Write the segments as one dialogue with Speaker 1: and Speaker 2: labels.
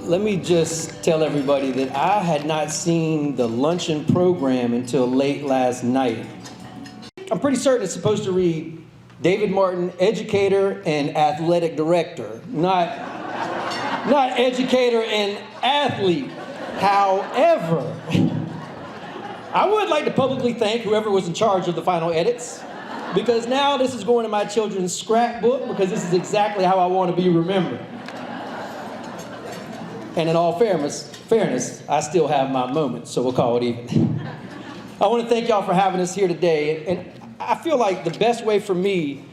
Speaker 1: Let me just tell everybody that I had not seen the luncheon program until late last night. I'm pretty certain it's supposed to read David Martin, educator and athletic director, not educator and athlete. However, I would like to publicly thank whoever was in charge of the final edits, because now this is going in my children's scrapbook, because this is exactly how I want to be remembered. And in all fairness, I still have my moments, so we'll call it even. I want to thank y'all for having us here today, and I feel like the best way for me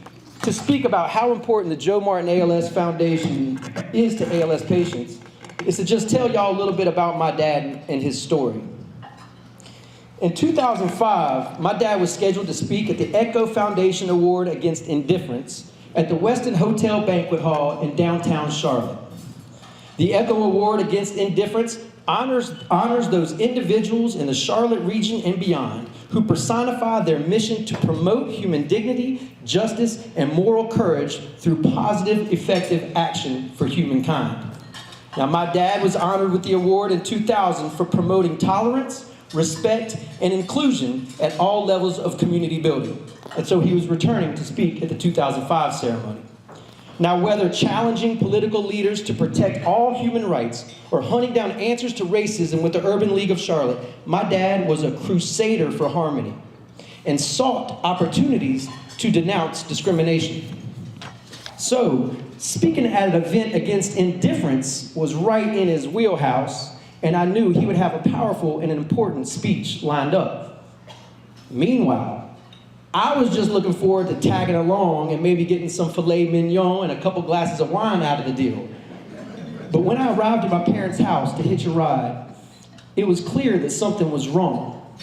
Speaker 1: to speak about how important the Joe Martin ALS Foundation is to ALS patients is to just tell y'all a little bit about my dad and his story. In 2005, my dad was scheduled to speak at the Echo Foundation Award Against Indifference at the Westin Hotel Banquet Hall in downtown Charlotte. The Echo Award Against Indifference honors those individuals in the Charlotte region and beyond who personify their mission to promote human dignity, justice, and moral courage through positive, effective action for humankind. Now, my dad was honored with the award in 2000 for promoting tolerance, respect, and inclusion at all levels of community building. And so he was returning to speak at the 2005 ceremony. Now, whether challenging political leaders to protect all human rights or hunting down answers to racism with the Urban League of Charlotte, my dad was a crusader for harmony and sought opportunities to denounce discrimination. So, speaking at an event against indifference was right in his wheelhouse, and I knew he would have a powerful and an important speech lined up. Meanwhile, I was just looking forward to tagging along and maybe getting some filet mignon and a couple glasses of wine out of the deal. But when I arrived at my parents' house to hitch a ride, it was clear that something was wrong.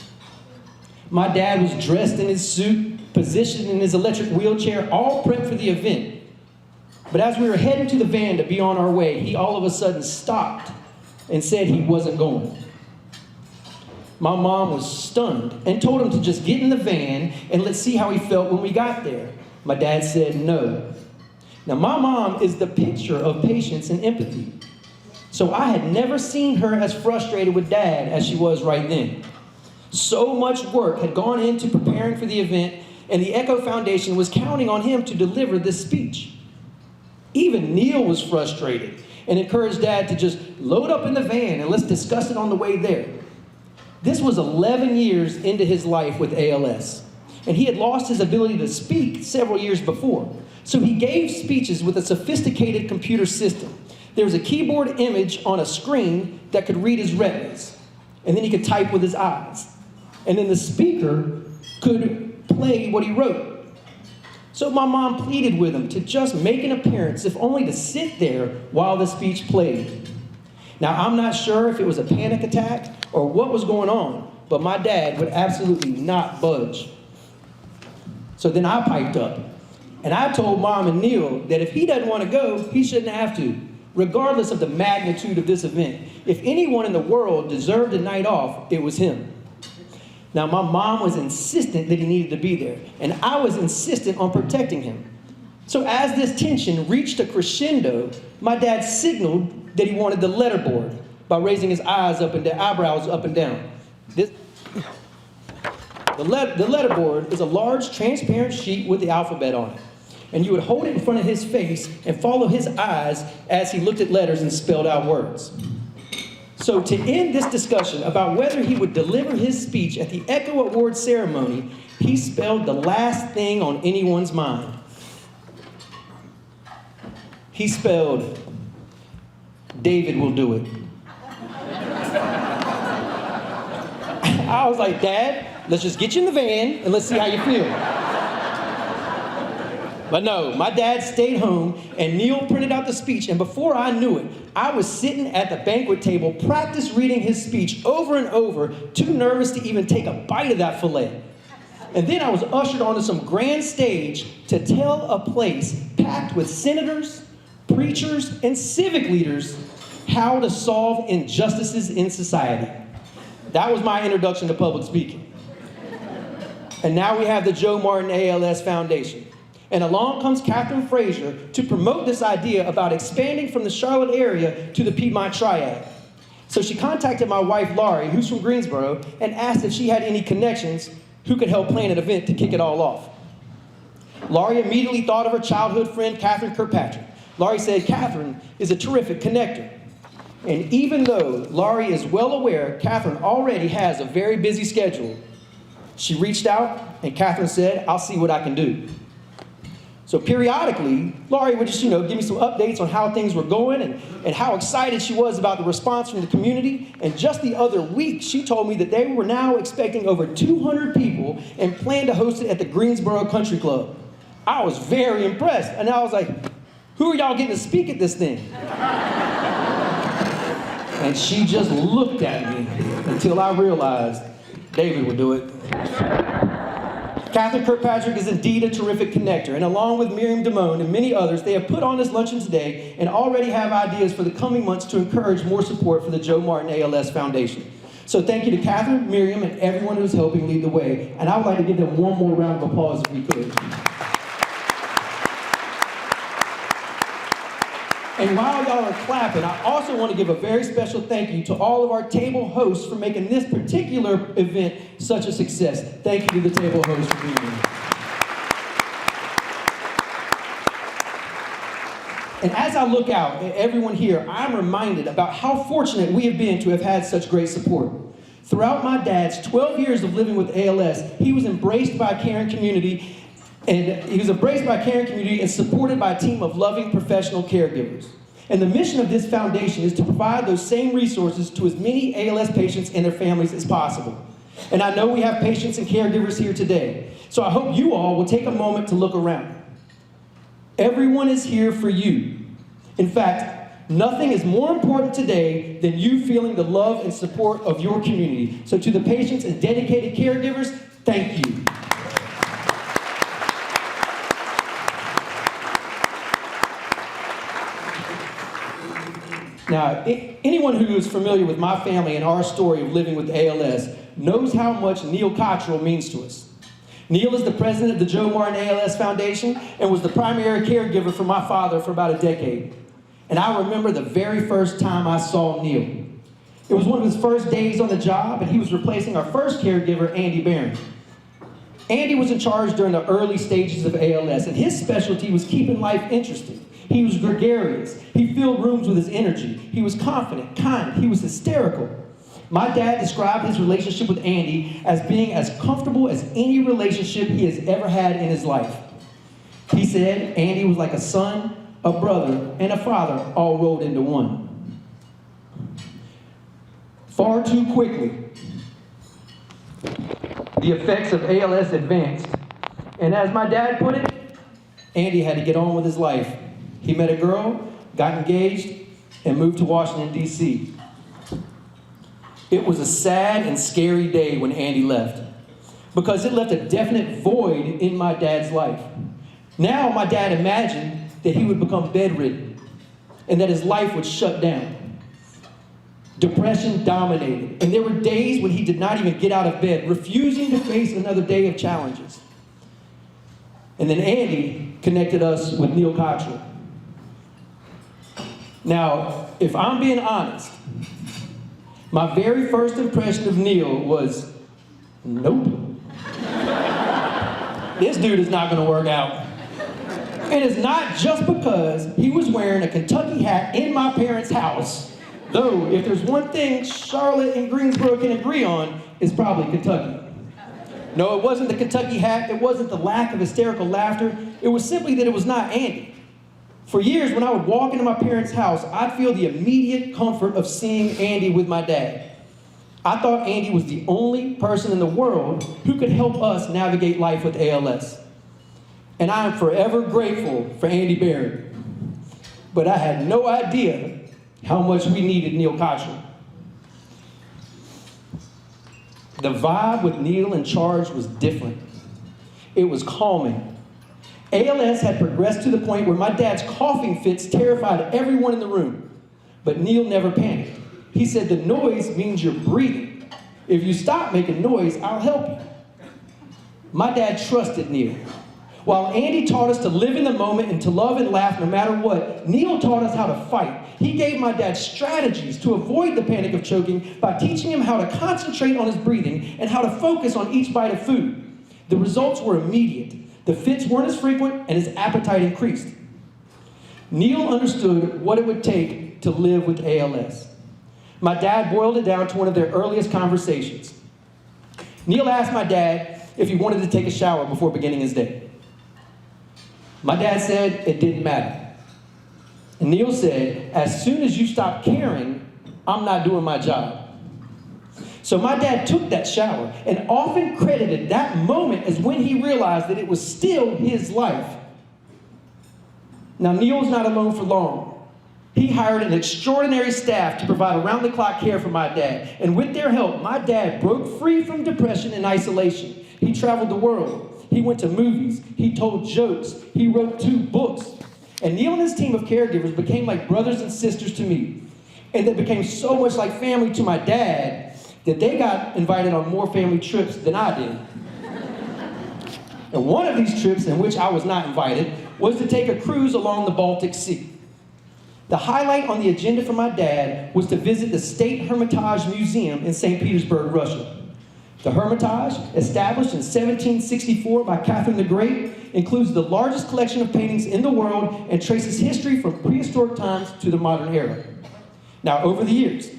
Speaker 1: My dad was dressed in his suit, positioned in his electric wheelchair, all prepped for the event. But as we were heading to the van to be on our way, he all of a sudden stopped and said he wasn't going. My mom was stunned and told him to just get in the van and let's see how he felt when we got there. My dad said no. Now, my mom is the picture of patience and empathy. So I had never seen her as frustrated with Dad as she was right then. So much work had gone into preparing for the event, and the Echo Foundation was counting on him to deliver this speech. Even Neil was frustrated and encouraged Dad to just load up in the van and let's discuss it on the way there. This was 11 years into his life with ALS, and he had lost his ability to speak several years before. So he gave speeches with a sophisticated computer system. There was a keyboard image on a screen that could read his retinas, and then he could type with his eyes. And then the speaker could play what he wrote. So my mom pleaded with him to just make an appearance, if only to sit there while the speech played. Now, I'm not sure if it was a panic attack or what was going on, but my dad would absolutely not budge. So then I piped up, and I told Mom and Neil that if he doesn't want to go, he shouldn't have to, regardless of the magnitude of this event. If anyone in the world deserved a night off, it was him. Now, my mom was insistent that he needed to be there, and I was insistent on protecting him. So as this tension reached a crescendo, my dad signaled that he wanted the letterboard by raising his eyebrows up and down. The letterboard is a large transparent sheet with the alphabet on it. And you would hold it in front of his face and follow his eyes as he looked at letters and spelled out words. So to end this discussion about whether he would deliver his speech at the Echo Award ceremony, he spelled the last thing on anyone's mind. He spelled, David will do it. I was like, Dad, let's just get you in the van and let's see how you feel. But no, my dad stayed home and Neil printed out the speech, and before I knew it, I was sitting at the banquet table, practice reading his speech over and over, too nervous to even take a bite of that filet. And then I was ushered onto some grand stage to tell a place packed with senators, preachers, and civic leaders how to solve injustices in society. That was my introduction to public speaking. And now we have the Joe Martin ALS Foundation. And along comes Catherine Frazier to promote this idea about expanding from the Charlotte area to the Piedmont Triad. So she contacted my wife, Laurie, who's from Greensboro, and asked if she had any connections who could help plan an event to kick it all off. Laurie immediately thought of her childhood friend, Catherine Kirkpatrick. Laurie said Catherine is a terrific connector. And even though Laurie is well aware Catherine already has a very busy schedule, she reached out and Catherine said, "I'll see what I can do." So periodically, Laurie would just, give me some updates on how things were going and how excited she was about the response from the community. And just the other week, she told me that they were now expecting over 200 people and planned to host it at the Greensboro Country Club. I was very impressed. And I was like, "Who are y'all getting to speak at this thing?" And she just looked at me until I realized David would do it. Catherine Kirkpatrick is indeed a terrific connector, and along with Miriam Damone and many others, they have put on this luncheon today and already have ideas for the coming months to encourage more support for the Joe Martin ALS Foundation. So thank you to Catherine, Miriam, and everyone who's helping lead the way, and I would like to give them one more round of applause if we could. And while y'all are clapping, I also want to give a very special thank you to all of our table hosts for making this particular event such a success. Thank you to the table hosts for being here. And as I look out at everyone here, I'm reminded about how fortunate we have been to have had such great support. Throughout my dad's 12 years of living with ALS, he was embraced by a caring community. And he was embraced by a caring community and supported by a team of loving professional caregivers. And the mission of this foundation is to provide those same resources to as many ALS patients and their families as possible. And I know we have patients and caregivers here today. So I hope you all will take a moment to look around. Everyone is here for you. In fact, nothing is more important today than you feeling the love and support of your community. So to the patients and dedicated caregivers, thank you. Now, anyone who is familiar with my family and our story of living with ALS knows how much Neil Cottrell means to us. Neil is the president of the Joe Martin ALS Foundation and was the primary caregiver for my father for about a decade. And I remember the very first time I saw Neil. It was one of his first days on the job, and he was replacing our first caregiver, Andy Barron. Andy was in charge during the early stages of ALS, and his specialty was keeping life interesting. He was gregarious. He filled rooms with his energy. He was confident, kind. He was hysterical. My dad described his relationship with Andy as being as comfortable as any relationship he has ever had in his life. He said Andy was like a son, a brother, and a father all rolled into one. Far too quickly, the effects of ALS advanced. And as my dad put it, Andy had to get on with his life. He met a girl, got engaged, and moved to Washington, D.C. It was a sad and scary day when Andy left, because it left a definite void in my dad's life. Now my dad imagined that he would become bedridden and that his life would shut down. Depression dominated, and there were days when he did not even get out of bed, refusing to face another day of challenges. And then Andy connected us with Neil Cottrell. Now, if I'm being honest, my very first impression of Neil was, nope. This dude is not going to work out. And it's not just because he was wearing a Kentucky hat in my parents' house, though if there's one thing Charlotte and Greensboro can agree on, it's probably Kentucky. No, it wasn't the Kentucky hat, it wasn't the lack of hysterical laughter, it was simply that it was not Andy. For years, when I would walk into my parents' house, I'd feel the immediate comfort of seeing Andy with my dad. I thought Andy was the only person in the world who could help us navigate life with ALS. And I am forever grateful for Andy Barron. But I had no idea how much we needed Neil Cottrell. The vibe with Neil in charge was different. It was calming. ALS had progressed to the point where my dad's coughing fits terrified everyone in the room. But Neil never panicked. He said, the noise means you're breathing. If you stop making noise, I'll help you. My dad trusted Neil. While Andy taught us to live in the moment and to love and laugh no matter what, Neil taught us how to fight. He gave my dad strategies to avoid the panic of choking by teaching him how to concentrate on his breathing and how to focus on each bite of food. The results were immediate. The fits weren't as frequent and his appetite increased. Neil understood what it would take to live with ALS. My dad boiled it down to one of their earliest conversations. Neil asked my dad if he wanted to take a shower before beginning his day. My dad said it didn't matter. And Neil said, as soon as you stop caring, I'm not doing my job. So my dad took that shower and often credited that moment as when he realized that it was still his life. Now, Neil's not alone for long. He hired an extraordinary staff to provide around-the-clock care for my dad. And with their help, my dad broke free from depression and isolation. He traveled the world. He went to movies. He told jokes. He wrote 2 books. And Neil and his team of caregivers became like brothers and sisters to me. And they became so much like family to my dad that they got invited on more family trips than I did. And one of these trips, in which I was not invited, was to take a cruise along the Baltic Sea. The highlight on the agenda for my dad was to visit the State Hermitage Museum in St. Petersburg, Russia. The Hermitage, established in 1764 by Catherine the Great, includes the largest collection of paintings in the world and traces history from prehistoric times to the modern era. Now, over the years,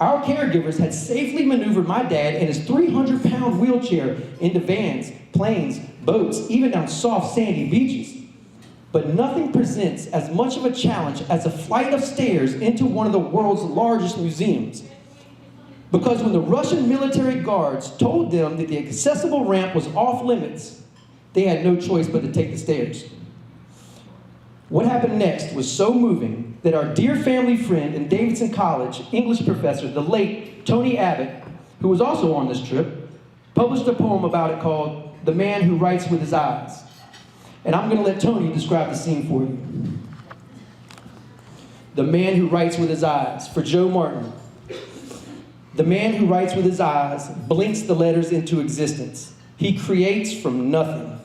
Speaker 1: our caregivers had safely maneuvered my dad and his 300-pound wheelchair into vans, planes, boats, even down soft, sandy beaches. But nothing presents as much of a challenge as a flight of stairs into one of the world's largest museums. Because when the Russian military guards told them that the accessible ramp was off limits, they had no choice but to take the stairs. What happened next was so moving that our dear family friend and Davidson College English professor, the late Tony Abbott, who was also on this trip, published a poem about it called "The Man Who Writes with His Eyes." And I'm going to let Tony describe the scene for you. The man who writes with his eyes, for Joe Martin. The man who writes with his eyes blinks the letters into existence. He creates from nothing.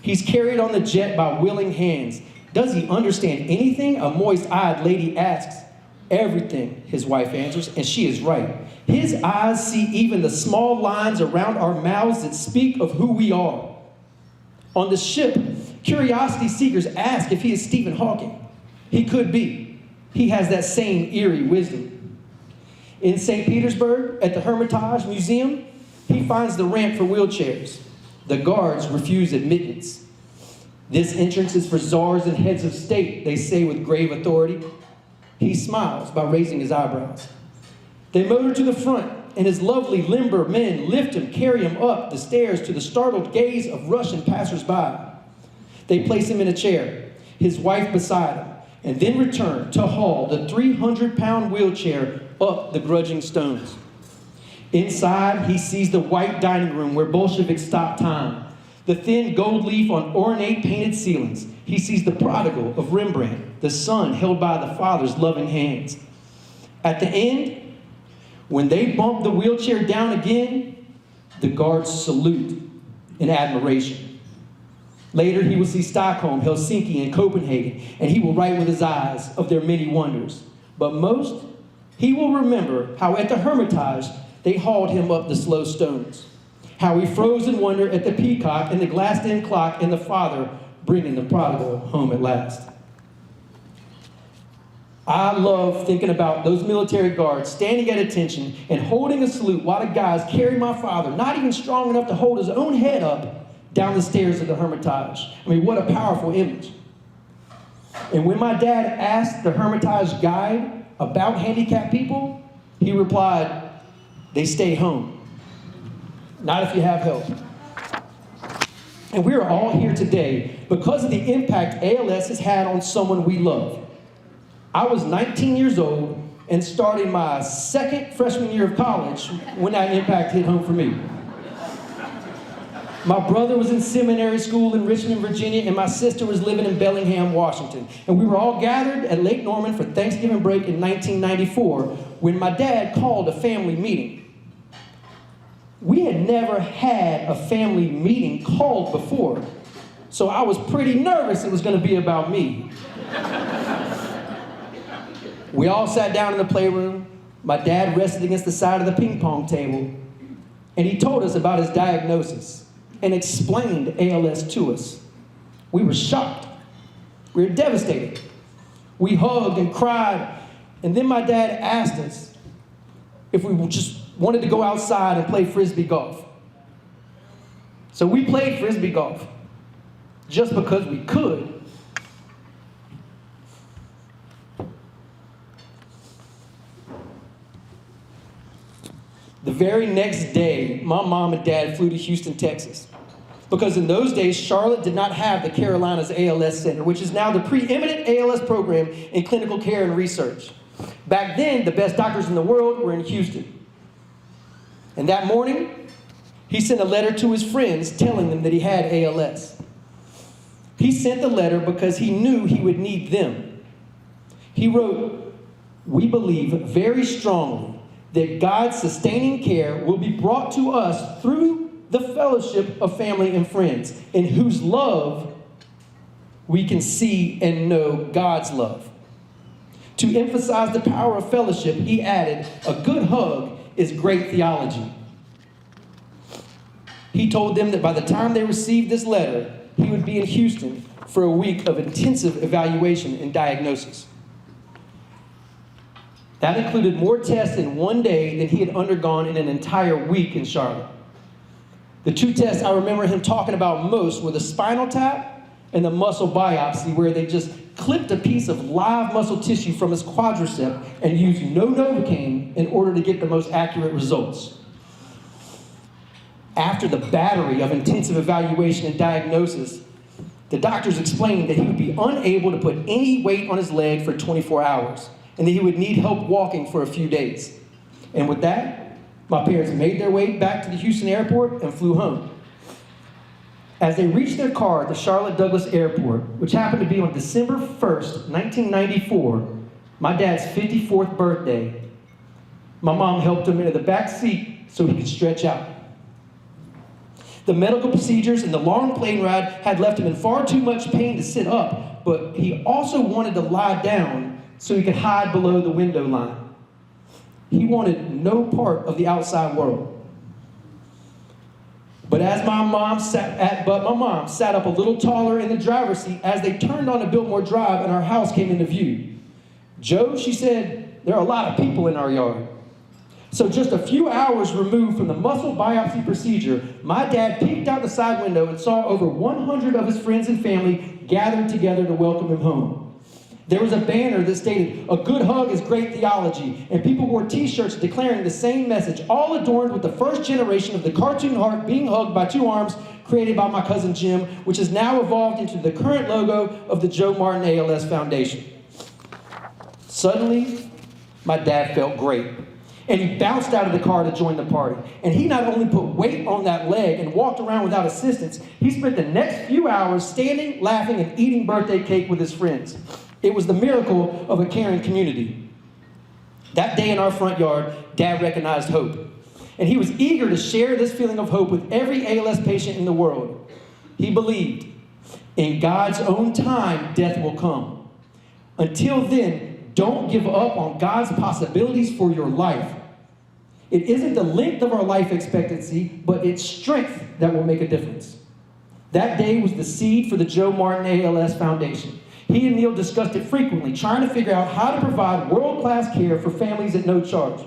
Speaker 1: He's carried on the jet by willing hands. Does he understand anything? A moist-eyed lady asks. Everything, his wife answers, and she is right. His eyes see even the small lines around our mouths that speak of who we are. On the ship, curiosity seekers ask if he is Stephen Hawking. He could be. He has that same eerie wisdom. In St. Petersburg, at the Hermitage Museum, he finds the ramp for wheelchairs. The guards refuse admittance. This entrance is for czars and heads of state, they say with grave authority. He smiles by raising his eyebrows. They motor to the front, and his lovely limber men lift him, carry him up the stairs to the startled gaze of Russian passersby. They place him in a chair, his wife beside him, and then return to haul the 300-pound wheelchair up the grudging stones. Inside, he sees the white dining room where Bolsheviks stop time, the thin gold leaf on ornate painted ceilings. He sees the prodigal of Rembrandt, the son held by the father's loving hands. At the end, when they bump the wheelchair down again, the guards salute in admiration. Later, he will see Stockholm, Helsinki, and Copenhagen, and he will write with his eyes of their many wonders. But most, he will remember how at the Hermitage, they hauled him up the slow stones, how he froze in wonder at the peacock and the glassed-in clock and the father bringing the prodigal home at last. I love thinking about those military guards standing at attention and holding a salute while the guys carry my father, not even strong enough to hold his own head up, down the stairs of the Hermitage. I mean, what a powerful image. And when my dad asked the Hermitage guide about handicapped people, he replied, "They stay home. Not if you have help." And we are all here today because of the impact ALS has had on someone we love. I was 19 years old and starting my second freshman year of college when that impact hit home for me. My brother was in seminary school in Richmond, Virginia, and my sister was living in Bellingham, Washington. And we were all gathered at Lake Norman for Thanksgiving break in 1994 when my dad called a family meeting. We had never had a family meeting called before. So I was pretty nervous it was going to be about me. We all sat down in the playroom. My dad rested against the side of the ping pong table, and he told us about his diagnosis and explained ALS to us. We were shocked. We were devastated. We hugged and cried, and then my dad asked us if we just wanted to go outside and play frisbee golf. So we played frisbee golf just because we could. The very next day, my mom and dad flew to Houston, Texas. Because in those days, Charlotte did not have the Carolinas ALS Center, which is now the preeminent ALS program in clinical care and research. Back then, the best doctors in the world were in Houston. And that morning, he sent a letter to his friends telling them that he had ALS. He sent the letter because he knew he would need them. He wrote, "We believe very strongly that God's sustaining care will be brought to us through the fellowship of family and friends, in whose love we can see and know God's love." To emphasize the power of fellowship, he added, "A good hug is great theology." He told them that by the time they received this letter, he would be in Houston for a week of intensive evaluation and diagnosis. That included more tests in one day than he had undergone in an entire week in Charlotte. The two tests I remember him talking about most were the spinal tap and the muscle biopsy, where they just clipped a piece of live muscle tissue from his quadricep and used no Novocaine in order to get the most accurate results. After the battery of intensive evaluation and diagnosis, the doctors explained that he would be unable to put any weight on his leg for 24 hours, and that he would need help walking for a few days. And with that, my parents made their way back to the Houston airport and flew home. As they reached their car at the Charlotte Douglas Airport, which happened to be on December 1st, 1994, my dad's 54th birthday, my mom helped him into the back seat so he could stretch out. The medical procedures and the long plane ride had left him in far too much pain to sit up, but he also wanted to lie down so he could hide below the window line. He wanted no part of the outside world. But my mom sat up a little taller in the driver's seat as they turned onto Biltmore Drive and our house came into view. "Joe," she said, "there are a lot of people in our yard." So just a few hours removed from the muscle biopsy procedure, my dad peeked out the side window and saw over 100 of his friends and family gathered together to welcome him home. There was a banner that stated, "A good hug is great theology," and people wore t-shirts declaring the same message, all adorned with the first generation of the cartoon heart being hugged by two arms created by my cousin Jim, which has now evolved into the current logo of the Joe Martin ALS Foundation. Suddenly, my dad felt great, and he bounced out of the car to join the party. And he not only put weight on that leg and walked around without assistance, he spent the next few hours standing, laughing, and eating birthday cake with his friends. It was the miracle of a caring community. That day in our front yard, Dad recognized hope. And he was eager to share this feeling of hope with every ALS patient in the world. He believed, in God's own time, death will come. Until then, don't give up on God's possibilities for your life. It isn't the length of our life expectancy, but its strength that will make a difference. That day was the seed for the Joe Martin ALS Foundation. He and Neil discussed it frequently, trying to figure out how to provide world-class care for families at no charge.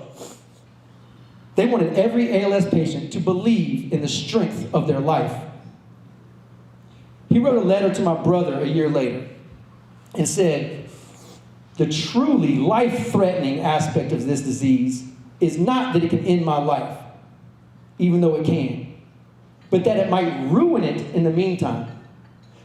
Speaker 1: They wanted every ALS patient to believe in the strength of their life. He wrote a letter to my brother a year later and said, "The truly life-threatening aspect of this disease is not that it can end my life, even though it can, but that it might ruin it in the meantime.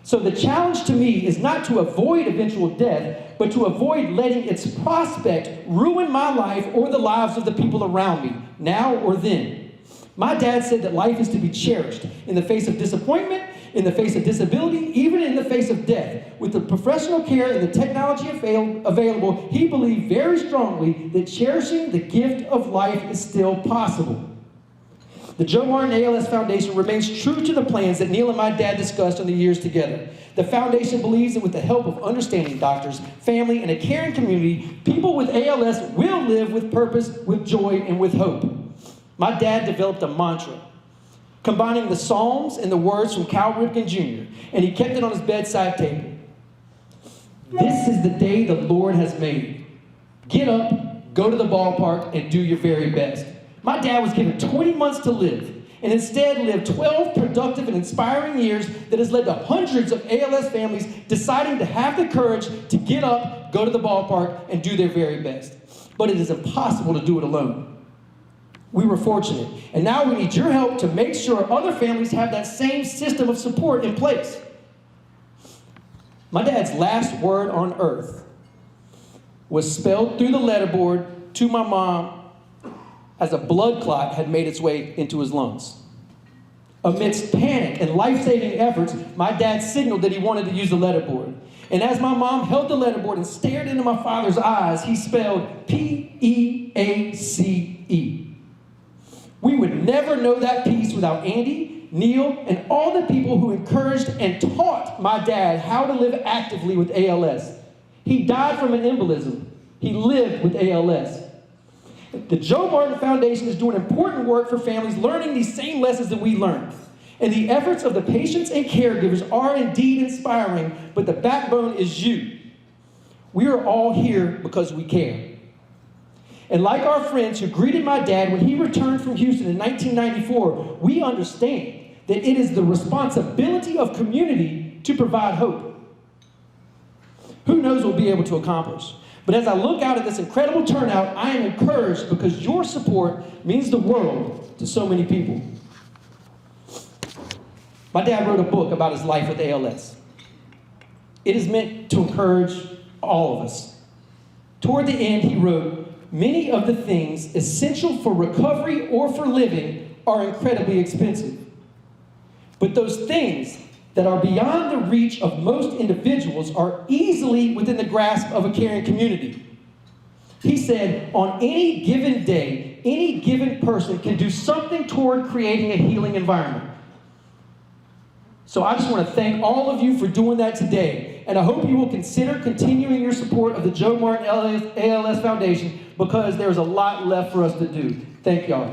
Speaker 1: So the challenge to me is not to avoid eventual death, but to avoid letting its prospect ruin my life or the lives of the people around me, now or then." My dad said that life is to be cherished in the face of disappointment, in the face of disability, even in the face of death. With the professional care and the technology available, he believed very strongly that cherishing the gift of life is still possible. The Joe Martin ALS Foundation remains true to the plans that Neil and my dad discussed in the years together. The foundation believes that with the help of understanding doctors, family, and a caring community, people with ALS will live with purpose, with joy, and with hope. My dad developed a mantra, combining the Psalms and the words from Cal Ripken Jr., and he kept it on his bedside table. This is the day the Lord has made. Get up, go to the ballpark, and do your very best. My dad was given 20 months to live, and instead lived 12 productive and inspiring years that has led to hundreds of ALS families deciding to have the courage to get up, go to the ballpark, and do their very best. But it is impossible to do it alone. We were fortunate, and now we need your help to make sure other families have that same system of support in place. My dad's last word on earth was spelled through the letterboard to my mom as a blood clot had made its way into his lungs. Amidst panic and life-saving efforts, my dad signaled that he wanted to use the letterboard. And as my mom held the letterboard and stared into my father's eyes, he spelled P-E-A-C-E. We would never know that piece without Andy, Neil, and all the people who encouraged and taught my dad how to live actively with ALS. He died from an embolism. He lived with ALS. The Joe Martin Foundation is doing important work for families learning these same lessons that we learned. And the efforts of the patients and caregivers are indeed inspiring, but the backbone is you. We are all here because we care. And like our friends who greeted my dad when he returned from Houston in 1994, we understand that it is the responsibility of community to provide hope. Who knows what we'll be able to accomplish? But as I look out at this incredible turnout, I am encouraged because your support means the world to so many people. My dad wrote a book about his life with ALS. It is meant to encourage all of us. Toward the end, he wrote, "Many of the things essential for recovery or for living are incredibly expensive. But those things that are beyond the reach of most individuals are easily within the grasp of a caring community." He said, on any given day, any given person can do something toward creating a healing environment. So I just want to thank all of you for doing that today, and I hope you will consider continuing your support of the Joe Martin ALS Foundation because there's a lot left for us to do. Thank y'all.